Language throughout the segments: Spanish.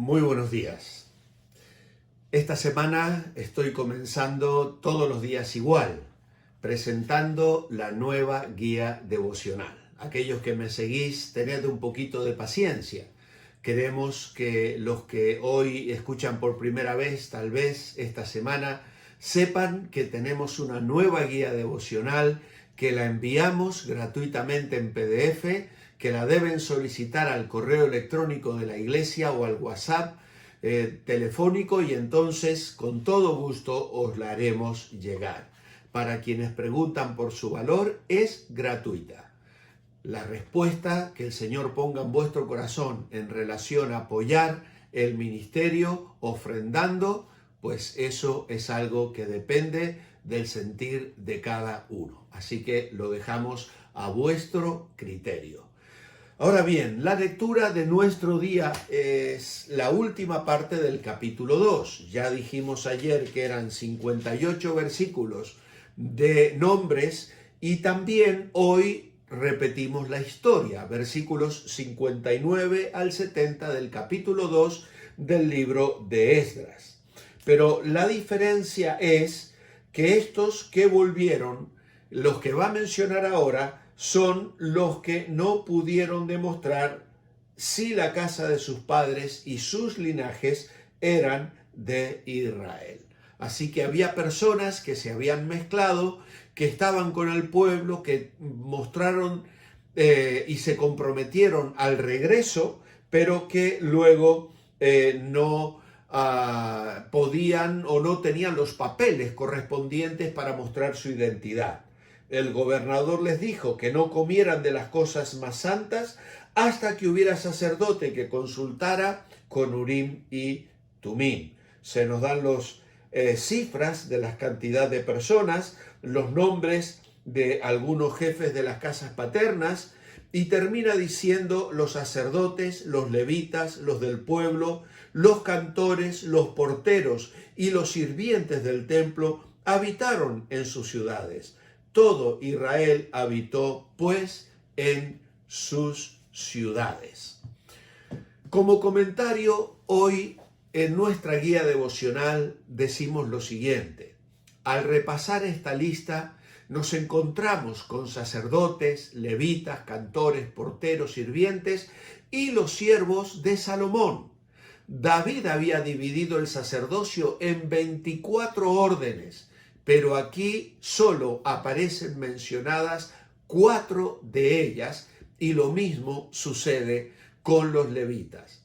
Muy buenos días. Esta semana estoy comenzando todos los días igual, presentando la nueva guía devocional. Aquellos que me seguís, tened un poquito de paciencia. Queremos que los que hoy escuchan por primera vez, tal vez esta semana, sepan que tenemos una nueva guía devocional que la enviamos gratuitamente en PDF, que la deben solicitar al correo electrónico de la iglesia o al WhatsApp telefónico, y entonces con todo gusto os la haremos llegar. Para quienes preguntan por su valor, es gratuita. La respuesta que el Señor ponga en vuestro corazón en relación a apoyar el ministerio ofrendando, pues eso es algo que depende del sentir de cada uno. Así que lo dejamos a vuestro criterio. Ahora bien, la lectura de nuestro día es la última parte del capítulo 2. Ya dijimos ayer que eran 58 versículos de nombres y también hoy repetimos la historia, versículos 59 al 70 del capítulo 2 del libro de Esdras. Pero la diferencia es que estos que volvieron, los que va a mencionar ahora, son los que no pudieron demostrar si la casa de sus padres y sus linajes eran de Israel. Así que había personas que se habían mezclado, que estaban con el pueblo, que mostraron y se comprometieron al regreso, pero que luego no podían o no tenían los papeles correspondientes para mostrar su identidad. El gobernador les dijo que no comieran de las cosas más santas hasta que hubiera sacerdote que consultara con Urim y Tumim. Se nos dan los cifras de la cantidad de personas, los nombres de algunos jefes de las casas paternas, y termina diciendo los sacerdotes, los levitas, los del pueblo, los cantores, los porteros y los sirvientes del templo habitaron en sus ciudades. Todo Israel habitó, pues, en sus ciudades. Como comentario, hoy en nuestra guía devocional decimos lo siguiente. Al repasar esta lista, nos encontramos con sacerdotes, levitas, cantores, porteros, sirvientes y los siervos de Salomón. David había dividido el sacerdocio en 24 órdenes, pero aquí solo aparecen mencionadas 4 de ellas, y lo mismo sucede con los levitas.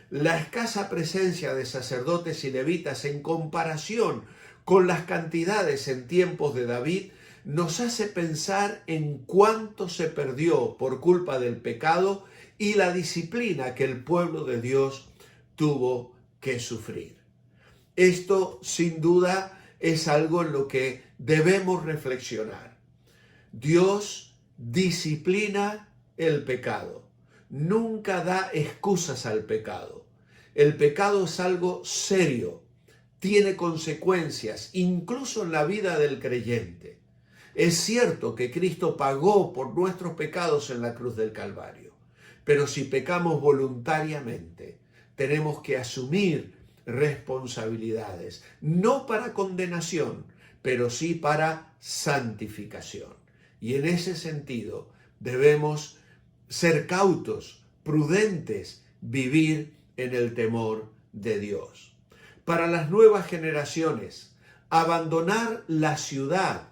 La escasa presencia de sacerdotes y levitas en comparación con las cantidades en tiempos de David nos hace pensar en cuánto se perdió por culpa del pecado y la disciplina que el pueblo de Dios tuvo que sufrir. Esto, sin duda, es algo en lo que debemos reflexionar. Dios disciplina el pecado, nunca da excusas al pecado. El pecado es algo serio, tiene consecuencias, incluso en la vida del creyente. Es cierto que Cristo pagó por nuestros pecados en la cruz del Calvario, pero si pecamos voluntariamente, tenemos que asumir responsabilidades, no para condenación, pero sí para santificación. Y en ese sentido debemos ser cautos, prudentes, vivir en el temor de Dios. Para las nuevas generaciones, abandonar la ciudad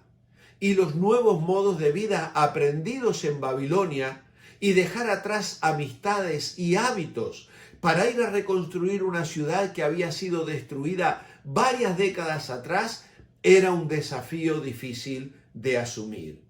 y los nuevos modos de vida aprendidos en Babilonia y dejar atrás amistades y hábitos para ir a reconstruir una ciudad que había sido destruida varias décadas atrás, era un desafío difícil de asumir,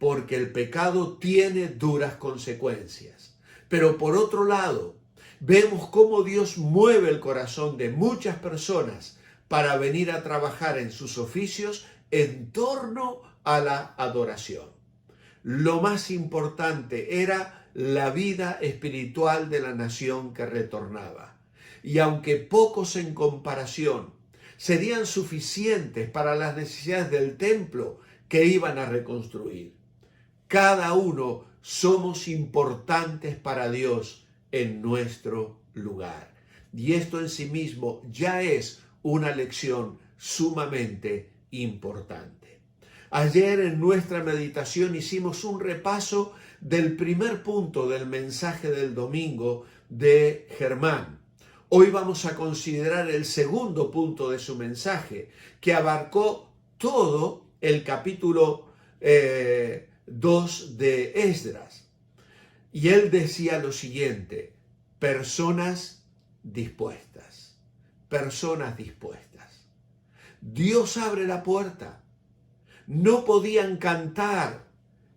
porque el pecado tiene duras consecuencias. Pero por otro lado, vemos cómo Dios mueve el corazón de muchas personas para venir a trabajar en sus oficios en torno a la adoración. Lo más importante era la vida espiritual de la nación que retornaba. Y aunque pocos en comparación serían suficientes para las necesidades del templo que iban a reconstruir, cada uno somos importantes para Dios en nuestro lugar. Y esto en sí mismo ya es una lección sumamente importante. Ayer en nuestra meditación hicimos un repaso del primer punto del mensaje del domingo de Germán. Hoy vamos a considerar el segundo punto de su mensaje, que abarcó todo el capítulo 2 de Esdras. Y él decía lo siguiente: personas dispuestas, personas dispuestas. Dios abre la puerta. No podían cantar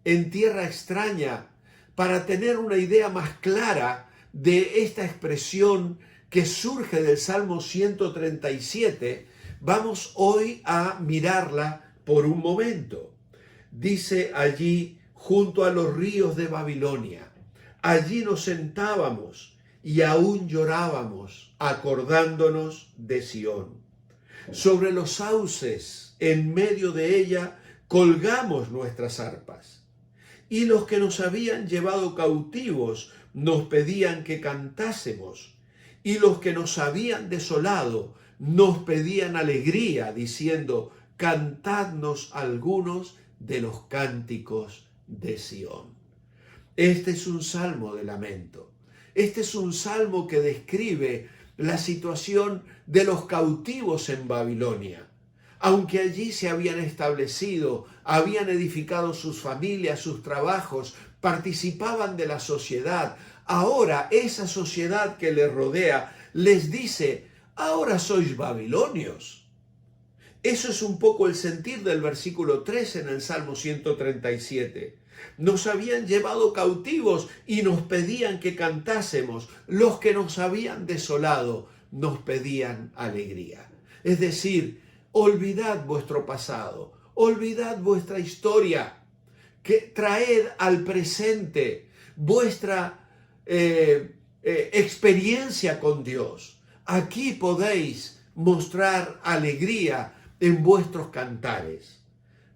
en tierra extraña para tener una idea más clara de esta expresión que surge del Salmo 137. Vamos hoy a mirarla por un momento. Dice allí: junto a los ríos de Babilonia, allí nos sentábamos y aún llorábamos, acordándonos de Sión. Sobre los sauces, en medio de ella, colgamos nuestras arpas. Y los que nos habían llevado cautivos nos pedían que cantásemos. Y los que nos habían desolado nos pedían alegría, diciendo: cantadnos algunos de los cánticos de Sión. Este es un salmo de lamento. Este es un salmo que describe la situación de los cautivos en Babilonia. Aunque allí se habían establecido, habían edificado sus familias, sus trabajos, participaban de la sociedad, ahora esa sociedad que les rodea les dice: ahora sois babilonios. Eso es un poco el sentir del versículo 3 en el Salmo 137. Nos habían llevado cautivos y nos pedían que cantásemos. Los que nos habían desolado nos pedían alegría. Es decir, olvidad vuestro pasado, olvidad vuestra historia, que traed al presente vuestra experiencia con Dios. Aquí podéis mostrar alegría en vuestros cantares.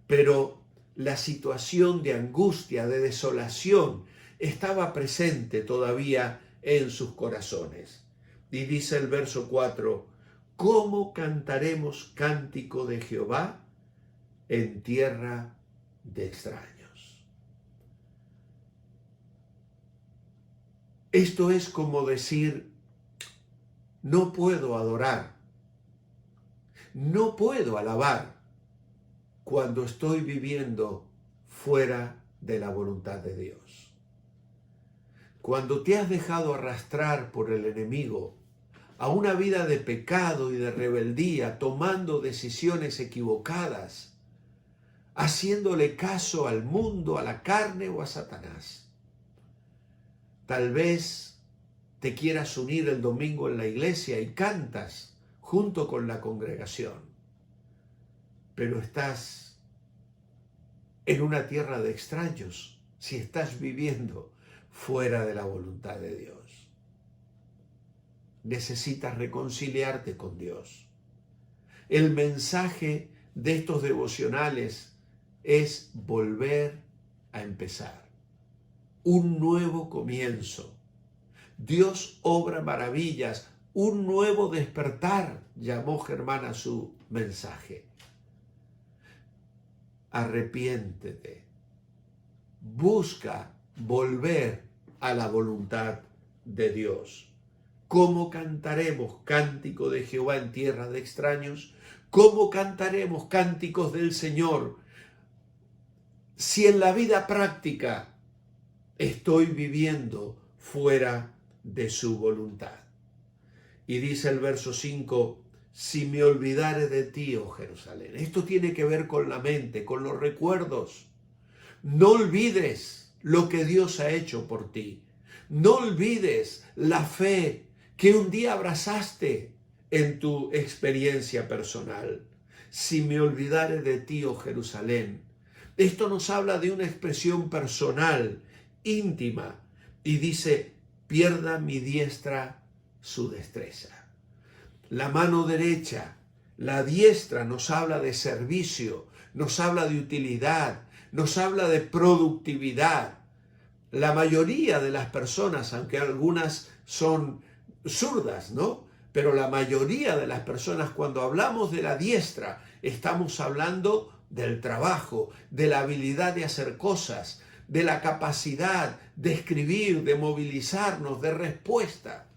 Pero la situación de angustia, de desolación, estaba presente todavía en sus corazones. Y dice el verso 4: ¿cómo cantaremos cántico de Jehová en tierra de extraños? Esto es como decir: no puedo adorar, no puedo alabar cuando estoy viviendo fuera de la voluntad de Dios. Cuando te has dejado arrastrar por el enemigo a una vida de pecado y de rebeldía, tomando decisiones equivocadas, haciéndole caso al mundo, a la carne o a Satanás. Tal vez te quieras unir el domingo en la iglesia y cantas junto con la congregación, pero estás en una tierra de extraños si estás viviendo fuera de la voluntad de Dios. Necesitas reconciliarte con Dios. El mensaje de estos devocionales es volver a empezar. Un nuevo comienzo. Dios obra maravillas. Un nuevo despertar, llamó Germán a su mensaje. Arrepiéntete. Busca volver a la voluntad de Dios. ¿Cómo cantaremos cántico de Jehová en tierra de extraños? ¿Cómo cantaremos cánticos del Señor si en la vida práctica estoy viviendo fuera de su voluntad? Y dice el verso 5: si me olvidare de ti, oh Jerusalén. Esto tiene que ver con la mente, con los recuerdos. No olvides lo que Dios ha hecho por ti. No olvides la fe que un día abrazaste en tu experiencia personal. Si me olvidare de ti, oh Jerusalén. Esto nos habla de una expresión personal, íntima, y dice: pierda mi diestra su destreza. La mano derecha, la diestra, nos habla de servicio, nos habla de utilidad, nos habla de productividad. La mayoría de las personas, aunque algunas son zurdas, ¿no?, pero la mayoría de las personas, cuando hablamos de la diestra, estamos hablando del trabajo, de la habilidad de hacer cosas, de la capacidad de escribir, de movilizarnos, de respuesta.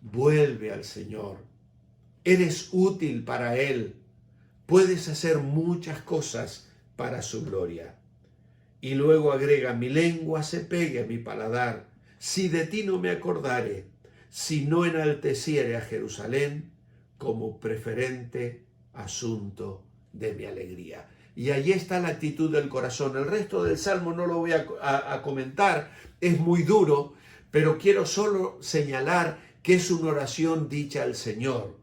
Vuelve al Señor. Eres útil para Él. Puedes hacer muchas cosas para su gloria. Y luego agrega, mi lengua se pegue a mi paladar, si de ti no me acordare, si no enalteciere a Jerusalén como preferente asunto de mi alegría. Y ahí está la actitud del corazón. El resto del Salmo no lo voy a comentar, es muy duro, pero quiero solo señalar que es una oración dicha al Señor.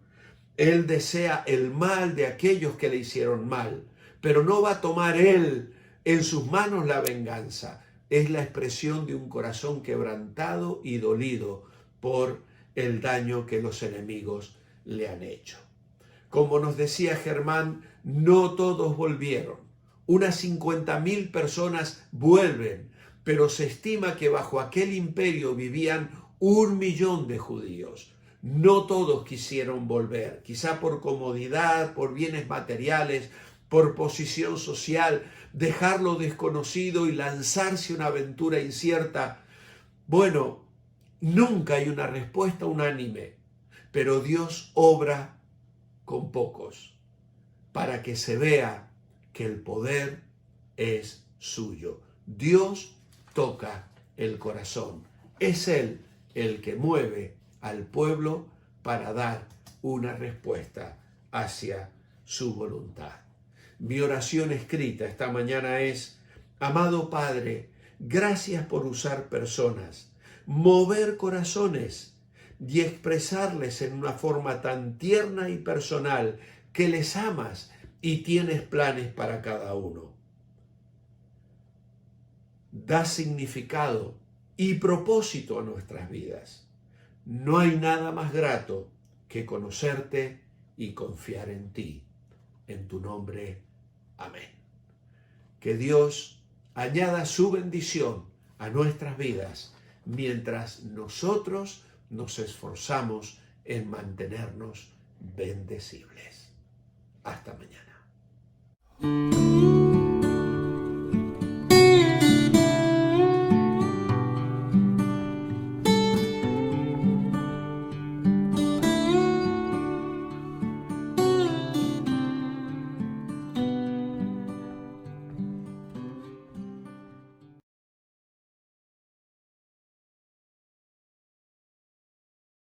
Él desea el mal de aquellos que le hicieron mal, pero no va a tomar Él en sus manos la venganza. Es la expresión de un corazón quebrantado y dolido por el daño que los enemigos le han hecho. Como nos decía Germán, no todos volvieron. Unas 50.000 personas vuelven, pero se estima que bajo aquel imperio vivían 1 millón de judíos. No todos quisieron volver, quizá por comodidad, por bienes materiales, por posición social, dejar lo desconocido y lanzarse a una aventura incierta. Bueno, nunca hay una respuesta unánime, pero Dios obra con pocos para que se vea que el poder es suyo. Dios toca el corazón. Es Él el que mueve al pueblo para dar una respuesta hacia su voluntad. Mi oración escrita esta mañana es, amado Padre, gracias por usar personas, mover corazones y expresarles en una forma tan tierna y personal que les amas y tienes planes para cada uno. Da significado y propósito a nuestras vidas. No hay nada más grato que conocerte y confiar en ti. En tu nombre, amén. Que Dios añada su bendición a nuestras vidas mientras nosotros nos esforzamos en mantenernos bendecibles. Hasta mañana.